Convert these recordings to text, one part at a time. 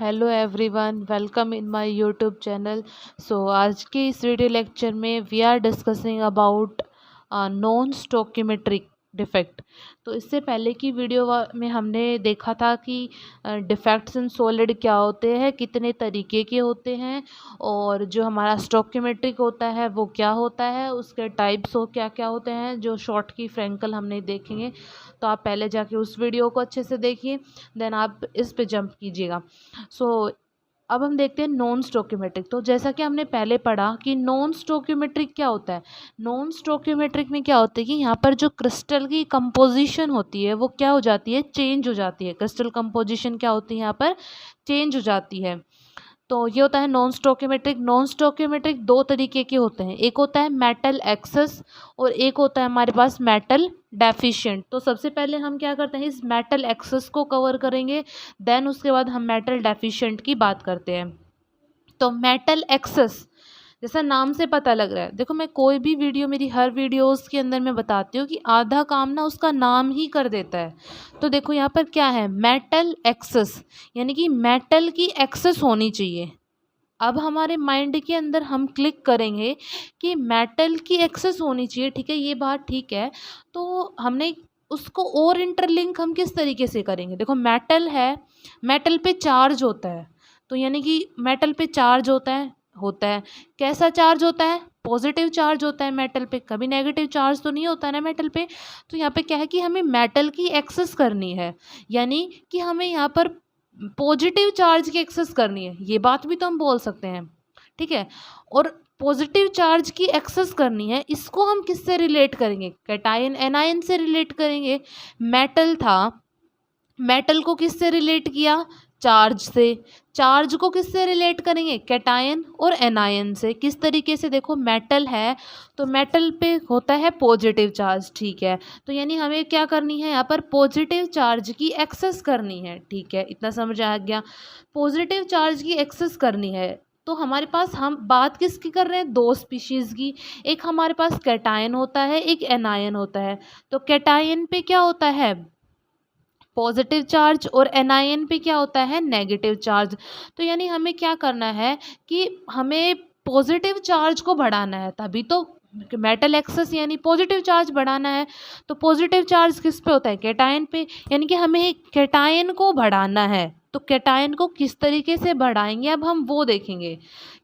Hello everyone, welcome in my YouTube channel. आज के इस वीडियो लेक्चर में we are discussing about non stoichiometric defect. तो इससे पहले की वीडियो में हमने देखा था कि डिफेक्ट्स इन सॉलिड क्या होते हैं, कितने तरीके के होते हैं, और जो हमारा स्टोकियोमेट्रिक होता है वो क्या होता है, उसके टाइप्स हो क्या क्या होते हैं, जो शॉर्ट की फ्रैंकल हमने देखेंगे। तो आप पहले जाके उस वीडियो को अच्छे से देखिए, देन आप इस पे जंप कीजिएगा। सो अब हम देखते हैं नॉन स्टोकियोमेट्रिक। तो जैसा कि हमने पहले पढ़ा कि नॉन स्टोकियोमेट्रिक क्या होता है। नॉन स्टोकियोमेट्रिक में क्या होता है कि यहाँ पर जो क्रिस्टल की कंपोजिशन होती है वो क्या हो जाती है, चेंज हो जाती है। क्रिस्टल कंपोजिशन क्या होती है, यहाँ पर चेंज हो जाती है। तो ये होता है नॉन स्टोकियोमेट्रिक। नॉन स्टोकियोमेट्रिक दो तरीके के होते हैं, एक होता है मेटल एक्सेस और एक होता है हमारे पास मेटल डेफिशिएंट। तो सबसे पहले हम क्या करते हैं, इस मेटल एक्सेस को कवर करेंगे, देन उसके बाद हम मेटल डेफिशिएंट की बात करते हैं। तो मेटल एक्सेस जैसा नाम से पता लग रहा है, देखो मैं कोई भी वीडियो, मेरी हर वीडियोस के अंदर मैं बताती हूँ कि आधा काम ना उसका नाम ही कर देता है। तो देखो यहाँ पर क्या है, मेटल एक्सेस, यानी कि मेटल की एक्सेस होनी चाहिए। अब हमारे माइंड के अंदर हम क्लिक करेंगे कि मेटल की एक्सेस होनी चाहिए, ठीक है, ये बात ठीक है। तो हमने उसको और इंटरलिंक हम किस तरीके से करेंगे, देखो मेटल है, मेटल पे चार्ज होता है, तो यानी कि मेटल पे चार्ज होता है कैसा चार्ज होता है, पॉजिटिव चार्ज होता है मेटल पे, कभी नेगेटिव चार्ज तो नहीं होता है ना मेटल पे। तो यहाँ पे क्या है कि हमें मेटल की एक्सेस करनी है, यानी कि हमें यहाँ पर पॉजिटिव चार्ज की एक्सेस करनी है, ये बात भी तो हम बोल सकते हैं, ठीक है। और पॉजिटिव चार्ज की एक्सेस करनी है, इसको हम किससे रिलेट करेंगे, कैटायन एनायन से रिलेट करेंगे। मेटल था, मेटल को किससे रिलेट किया, चार्ज से, चार्ज को किससे रिलेट करेंगे, कैटायन और एनायन से। किस तरीके से, देखो मेटल है तो मेटल पे होता है पॉजिटिव चार्ज, ठीक है। तो यानी हमें क्या करनी है, यहाँ पर पॉजिटिव चार्ज की एक्सेस करनी है, ठीक है, इतना समझ आ गया। पॉजिटिव चार्ज की एक्सेस करनी है, तो हमारे पास हम बात किसकी कर रहे हैं, दो स्पीशीज़ की। एक हमारे पास कैटायन होता है, एक एनायन होता है। तो कैटायन पे क्या होता है, पॉजिटिव चार्ज, और एनायन पे क्या होता है, नेगेटिव चार्ज। तो यानी हमें क्या करना है कि हमें पॉजिटिव चार्ज को बढ़ाना है, तभी तो मेटल एक्सेस यानी पॉजिटिव चार्ज बढ़ाना है। तो पॉजिटिव चार्ज किस पे होता है, कैटायन पे, यानी कि हमें कैटायन को बढ़ाना है। तो कैटायन को किस तरीके से बढ़ाएंगे, अब हम वो देखेंगे।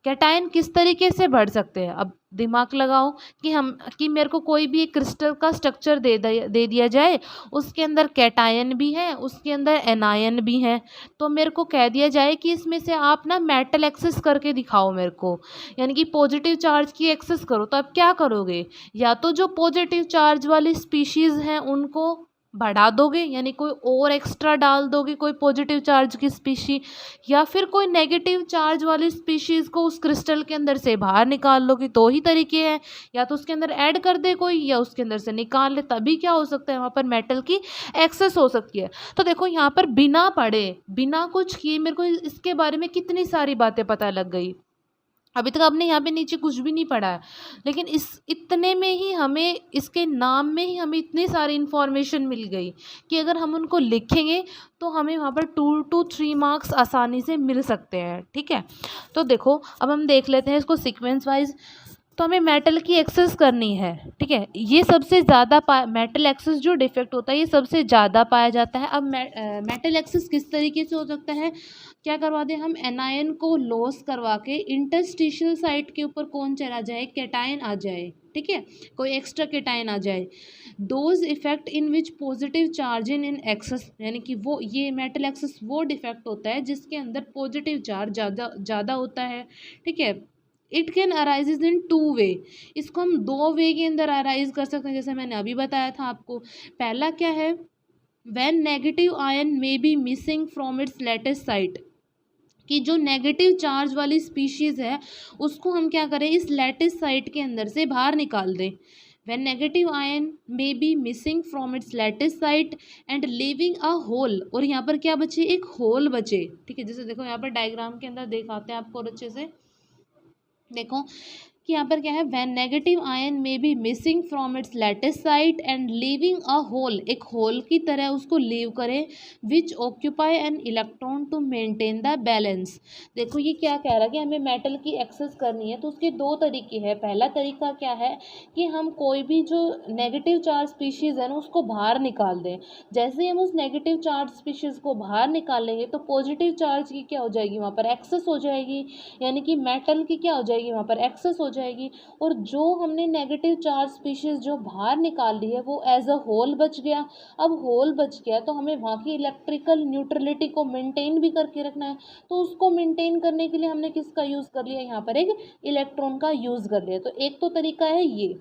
कैटायन किस तरीके से बढ़ सकते हैं, अब दिमाग लगाओ कि मेरे को कोई भी एक क्रिस्टल का स्ट्रक्चर दे दिया जाए, उसके अंदर कैटायन भी है, उसके अंदर एनायन भी है। तो मेरे को कह दिया जाए कि इसमें से आप ना मेटल एक्सेस करके दिखाओ मेरे को, यानी कि पॉजिटिव चार्ज की एक्सेस करो। तो आप क्या करोगे, या तो जो पॉजिटिव चार्ज वाली स्पीशीज़ हैं उनको बढ़ा दोगे, यानी कोई और एक्स्ट्रा डाल दोगे, कोई पॉजिटिव चार्ज की स्पीशी, या फिर कोई नेगेटिव चार्ज वाली स्पीशीज़ को उस क्रिस्टल के अंदर से बाहर निकाल लोगे। दो ही तरीके हैं, या तो उसके अंदर ऐड कर दे कोई, या उसके अंदर से निकाल ले, तभी क्या हो सकता है, वहाँ पर मेटल की एक्सेस हो सकती है। तो देखो यहाँ पर बिना पढ़े, बिना कुछ किए मेरे को इसके बारे में कितनी सारी बातें पता लग गई। अभी तक आपने यहाँ पे नीचे कुछ भी नहीं पढ़ा है, लेकिन इस इतने में ही हमें, इसके नाम में ही हमें इतनी सारी इन्फॉर्मेशन मिल गई कि अगर हम उनको लिखेंगे तो हमें वहाँ पर 2 to 3 मार्क्स आसानी से मिल सकते हैं, ठीक है। तो देखो अब हम देख लेते हैं इसको सीक्वेंस वाइज। तो हमें मेटल की एक्सेस करनी है, ठीक है। ये सबसे ज़्यादा मेटल एक्सेस जो डिफेक्ट होता है ये सबसे ज़्यादा पाया जाता है। अब मेटल एक्सेस किस तरीके से हो सकता है, क्या करवा दें हम, एनायन को लॉस करवा के इंटरस्टिशियल साइट के ऊपर कौन चला जाए, कैटायन आ जाए, ठीक है, कोई एक्स्ट्रा कैटायन आ जाए। Those effect in which positive charge in excess, यानी कि वो ये मेटल एक्सेस वो डिफेक्ट होता है जिसके अंदर पॉजिटिव चार्ज ज़्यादा ज़्यादा होता है, ठीक है। इट कैन अराइजेज इन 2 वे, इसको हम 2 वे के अंदर अराइज कर सकते हैं, जैसे मैंने अभी बताया था आपको। पहला क्या है, when negative ion may be missing from it's latest site, कि जो नेगेटिव चार्ज वाली स्पीशीज़ है उसको हम क्या करें, इस लेटेस्ट साइट के अंदर से बाहर निकाल दें। when negative ion may be missing from its lattice site and leaving a hole, और यहाँ पर क्या बचे, एक होल बचे, ठीक है। जैसे देखो यहाँ पर डायग्राम के अंदर दिखाते हैं आपको और अच्छे से देखो, कि यहाँ पर क्या है, व्हेन नेगेटिव आयन में be missing from its lattice site and leaving a hole, एक होल की तरह उसको लीव करें, which occupy an electron to maintain the balance. देखो ये क्या कह रहा है कि हमें मेटल की एक्सेस करनी है, तो उसके दो तरीके हैं। पहला तरीका क्या है कि हम कोई भी जो नेगेटिव चार्ज स्पीशीज़ है ना उसको बाहर निकाल दें। जैसे ही हम उस नेगेटिव चार्ज स्पीशीज़ को बाहर निकालेंगे तो पॉजिटिव चार्ज की क्या हो जाएगी, वहाँ पर एक्सेस हो जाएगी, यानी कि मेटल की क्या हो जाएगी, वहाँ पर एक्सेस हो जाएगी। और जो हमने नेगेटिव चार्ज स्पीशीज़ जो बाहर निकाल ली है वो एज अ होल बच गया। अब होल बच गया तो हमें वहाँ की इलेक्ट्रिकल न्यूट्रलिटी को मेंटेन भी करके रखना है, तो उसको मेंटेन करने के लिए हमने किसका यूज़ कर लिया, यहाँ पर एक इलेक्ट्रॉन का यूज़ कर लिया। तो एक तो तरीका है ये,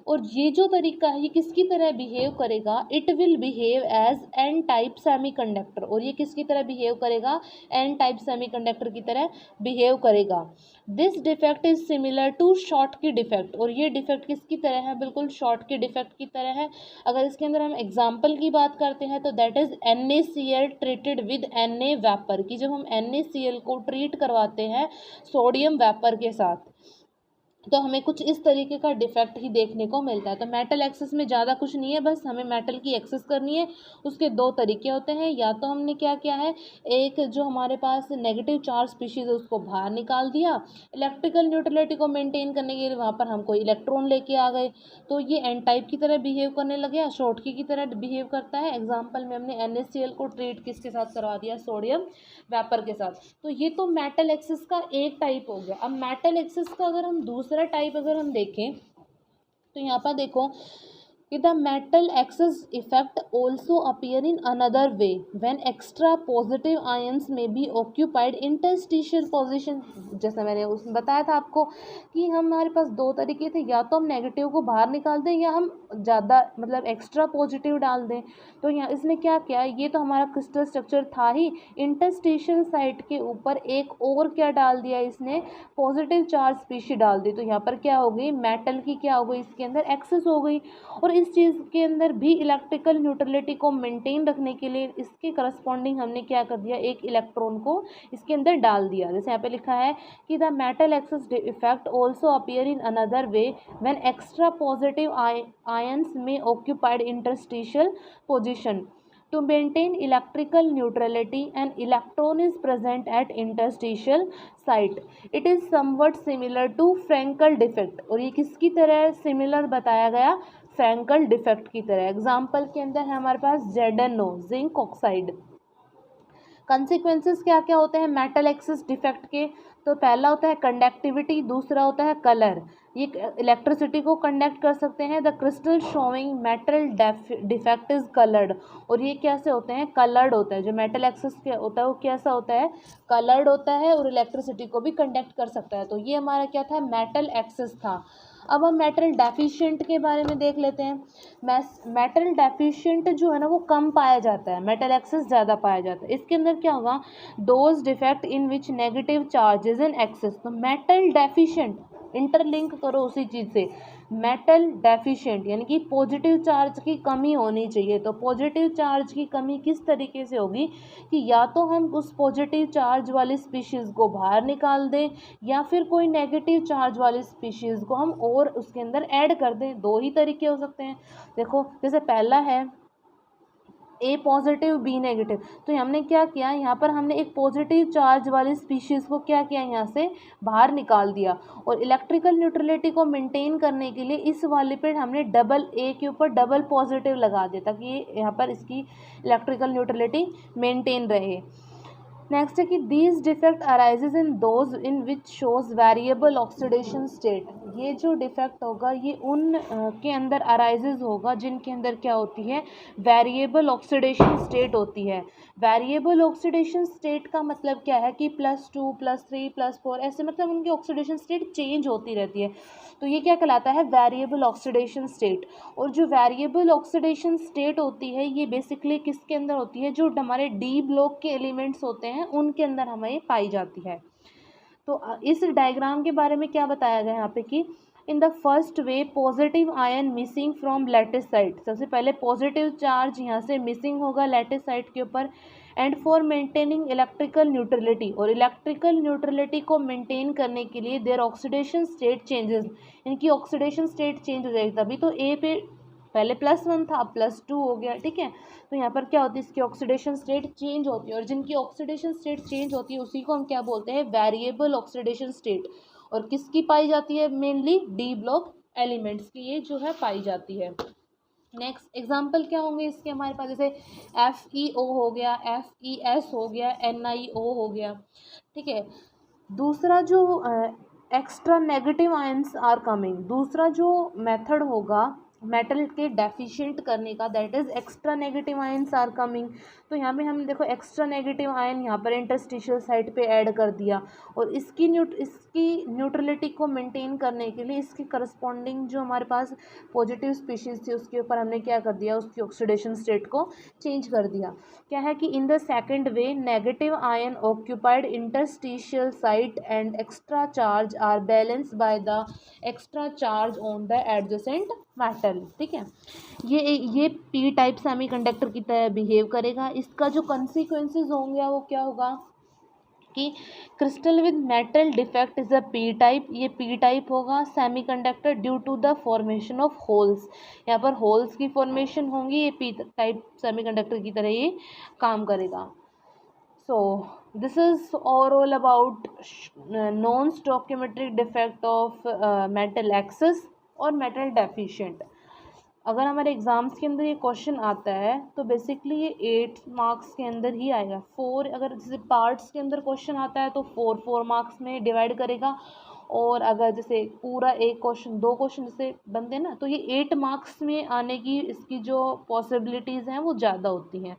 और ये जो तरीका है ये किसकी तरह बिहेव करेगा, it will behave as N type semiconductor, और ये किसकी तरह बिहेव करेगा, एन टाइप सेमीकंडक्टर की तरह बिहेव करेगा। This defect is similar to Schottky defect, और ये डिफेक्ट किसकी तरह है, बिल्कुल शॉर्ट की डिफेक्ट की तरह है। अगर इसके अंदर हम एग्जाम्पल की बात करते हैं तो that is NaCl treated with Na vapour, की जब हम NaCl को ट्रीट करवाते हैं सोडियम वेपर के साथ तो हमें कुछ इस तरीके का डिफेक्ट ही देखने को मिलता है। तो मेटल एक्सेस में ज़्यादा कुछ नहीं है, बस हमें मेटल की एक्सेस करनी है। उसके दो तरीके होते हैं, या तो हमने क्या किया है, एक जो हमारे पास नेगेटिव चार्ज स्पीशीज़ है उसको बाहर निकाल दिया, इलेक्ट्रिकल न्यूट्रलिटी को मेंटेन करने के लिए वहाँ पर हम कोई इलेक्ट्रॉन लेके आ गए, तो ये एन टाइप की तरह बिहेव करने लगे या शॉर्ट की तरह बिहेव करता है। एग्जाम्पल में हमने NaCl को ट्रीट किसके साथ करवा दिया, सोडियम वेपर के साथ। तो ये तो मेटल एक्सेस का एक टाइप हो गया। अब मेटल एक्सेस का अगर हम दूसरा टाइप अगर हम देखें तो यहाँ पर देखो कि the metal excess effect also appear in another way when extra positive ions में बी ऑक्यूपाइड इंटरस्टिशियल पोजीशन। जैसे मैंने उसमें बताया था आपको कि हमारे पास दो तरीके थे, या तो हम नेगेटिव को बाहर निकाल दें या हम ज़्यादा मतलब एक्स्ट्रा पॉजिटिव डाल दें। तो यहाँ इसने क्या किया, ये तो हमारा क्रिस्टल स्ट्रक्चर था ही, इंटरस्टिशियल साइट के ऊपर एक और क्या डाल दिया इसने, पॉजिटिव चार्ज स्पीशी डाल दी। तो यहाँ पर क्या हो गई, मेटल की क्या हो गई, इसके अंदर एक्सेस हो गई। और इस चीज़ के अंदर भी इलेक्ट्रिकल न्यूट्रलिटी को मेंटेन रखने के लिए इसके करस्पॉन्डिंग हमने क्या कर दिया, एक इलेक्ट्रॉन को इसके अंदर डाल दिया। जैसे यहाँ पे लिखा है कि the metal excess effect also appear in another way when extra positive ions में occupied interstitial position to maintain electrical neutrality, an electron is present at interstitial site. It is somewhat similar to Frankel defect, और ये किसकी तरह similar बताया गया, Frenkel defect की तरह। Example के अंदर है हमारे पास ZnO जिंक ऑक्साइड। कंसिक्वेंसेस क्या क्या होते हैं मेटल एक्सेस डिफेक्ट के, तो पहला होता है कंडक्टिविटी, दूसरा होता है कलर, ये इलेक्ट्रिसिटी को कंडक्ट कर सकते हैं। The crystal showing metal defect is coloured, और ये कैसे होते हैं, कलर्ड होता है। जो मेटल एक्सेस क्या होता है वो कैसा होता है, कलर्ड होता है, और इलेक्ट्रिसिटी को भी कंडक्ट कर सकता है। तो ये हमारा क्या था, मेटल एक्सेस था। अब हम मेटल डेफिशिएंट के बारे में देख लेते हैं। मेटल डेफिशिएंट जो है ना वो कम पाया जाता है, मेटल एक्सेस ज़्यादा पाया जाता है। इसके अंदर क्या होगा, those defect in which negative charges in excess. तो मेटल डेफिशिएंट इंटरलिंक करो उसी चीज़ से, मेटल डेफिशिएंट यानी कि पॉजिटिव चार्ज की कमी होनी चाहिए। तो पॉजिटिव चार्ज की कमी किस तरीके से होगी कि या तो हम उस पॉजिटिव चार्ज वाली स्पीशीज़ को बाहर निकाल दें या फिर कोई नेगेटिव चार्ज वाली स्पीशीज़ को हम और उसके अंदर ऐड कर दें। दो ही तरीके हो सकते हैं। देखो जैसे पहला है ए पॉजिटिव बी नेगेटिव, तो हमने क्या किया, यहाँ पर हमने एक पॉजिटिव चार्ज वाली स्पीशीज़ को क्या किया, यहाँ से बाहर निकाल दिया, और इलेक्ट्रिकल न्यूट्रलिटी को मेंटेन करने के लिए इस वाले पे हमने डबल ए के ऊपर डबल पॉजिटिव लगा दिया ताकि ये यहाँ पर इसकी इलेक्ट्रिकल न्यूट्रलिटी मेंटेन रहे। नेक्स्ट है कि these defect arises in those in which shows variable oxidation state. ये जो डिफेक्ट होगा ये उन के अंदर अराइजेज होगा जिनके अंदर क्या होती है, वेरिएबल ऑक्सीडेशन स्टेट होती है। वेरिएबल ऑक्सीडेशन स्टेट का मतलब क्या है कि +2 +3 +4 ऐसे मतलब उनकी ऑक्सीडेशन स्टेट चेंज होती रहती है। तो ये क्या कहलाता है, वेरिएबल ऑक्सीडेशन स्टेट। और जो वेरिएबल ऑक्सीडेशन स्टेट होती है ये बेसिकली किसके अंदर होती है, जो हमारे डी ब्लॉक के एलिमेंट्स होते हैं उनके अंदर हमें पाई जाती है। तो इस डायग्राम के बारे में क्या बताया गया यहाँ पे कि in the first way positive ion missing from lattice site. सबसे पहले पॉजिटिव चार्ज यहाँ से मिसिंग होगा लैटिस साइट के ऊपर, and for maintaining electrical neutrality, और इलेक्ट्रिकल न्यूट्रलिटी को मेंटेन करने के लिए देयर ऑक्सीडेशन स्टेट चेंजेस, इनकी ऑक्सीडेशन स्टेट चेंज हो जाएगी। तभी तो ए पे पहले +1 था, अब +2 हो गया, ठीक है। तो यहाँ पर क्या होती है, इसकी ऑक्सीडेशन स्टेट चेंज होती है, और जिनकी ऑक्सीडेशन स्टेट चेंज होती है उसी को हम क्या बोलते हैं, वेरिएबल ऑक्सीडेशन स्टेट। और किसकी पाई जाती है, मेनली डी ब्लॉक एलिमेंट्स की ये जो है पाई जाती है। नेक्स्ट एग्जाम्पल क्या होंगे इसके हमारे पास, जैसे FeO हो गया, FeS हो गया, NiO हो गया, ठीक है। दूसरा जो extra negative ions are coming, दूसरा जो मेथड होगा मेटल के डेफिशिएंट करने का, that is extra negative ions are coming. तो यहाँ पे हम देखो एक्स्ट्रा नेगेटिव आयन यहाँ पर इंटरस्टिशियल साइट पे ऐड कर दिया, और इसकी न्यूट्रलिटी को मेंटेन करने के लिए इसकी करस्पॉन्डिंग जो हमारे पास पॉजिटिव स्पीशीज थी उसके ऊपर हमने क्या कर दिया, उसकी ऑक्सीडेशन स्टेट को चेंज कर दिया। क्या है कि in the second way negative ion occupied interstitial site and extra charge are balanced by the extra charge on the adjacent metal, ठीक है। ये पी टाइप सेमीकंडक्टर की तरह बिहेव करेगा। इसका जो कंसिक्वेंसेस होंगे वो क्या होगा कि crystal with metal defect is a P type, ये पी टाइप होगा semiconductor due to the formation of holes, यहाँ पर होल्स की फॉर्मेशन होंगी, ये पी टाइप सेमीकंडक्टर की तरह ये काम करेगा। So this is overall about non-stoichiometric defect of metal excess और metal deficient। अगर हमारे एग्ज़ाम्स के अंदर ये क्वेश्चन आता है तो बेसिकली ये 8 मार्क्स के अंदर ही आएगा। 4 अगर जैसे पार्ट्स के अंदर क्वेश्चन आता है तो 4 मार्क्स में डिवाइड करेगा, और अगर जैसे पूरा एक क्वेश्चन 2 क्वेश्चन जैसे बनते हैं ना तो ये 8 मार्क्स में आने की इसकी जो पॉसिबिलिटीज़ हैं वो ज़्यादा होती हैं।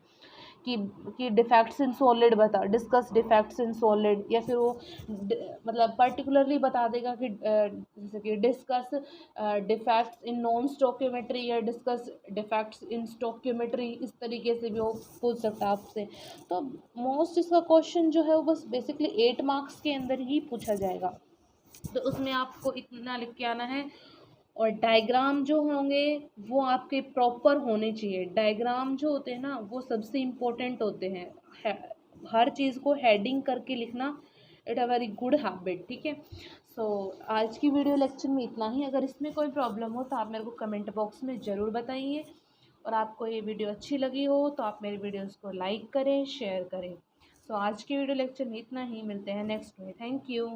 कि डिफेक्ट्स इन सॉलिड बता, डिस्कस डिफेक्ट्स इन सॉलिड, या फिर वो मतलब पर्टिकुलरली बता देगा कि जैसे कि discuss defects in non stoichiometry या डिस्कस डिफेक्ट्स इन स्टोकियोमेट्री, इस तरीके से भी वो पूछ सकता है आपसे। तो मोस्ट इसका क्वेश्चन जो है वो बस बेसिकली 8 मार्क्स के अंदर ही पूछा जाएगा, तो उसमें आपको इतना लिख के आना है। और डायग्राम जो होंगे वो आपके प्रॉपर होने चाहिए। डायग्राम जो होते हैं ना वो सबसे इम्पोर्टेंट होते हैं। हर चीज़ को हेडिंग करके लिखना it a very good habit, ठीक है। सो आज की वीडियो लेक्चर में इतना ही। अगर इसमें कोई प्रॉब्लम हो तो आप मेरे को कमेंट बॉक्स में ज़रूर बताइए, और आपको ये वीडियो अच्छी लगी हो तो आप मेरे वीडियोज़ को लाइक करें, शेयर करें। सो आज की वीडियो लेक्चर में इतना ही, मिलते हैं नेक्स्ट में। Thank you.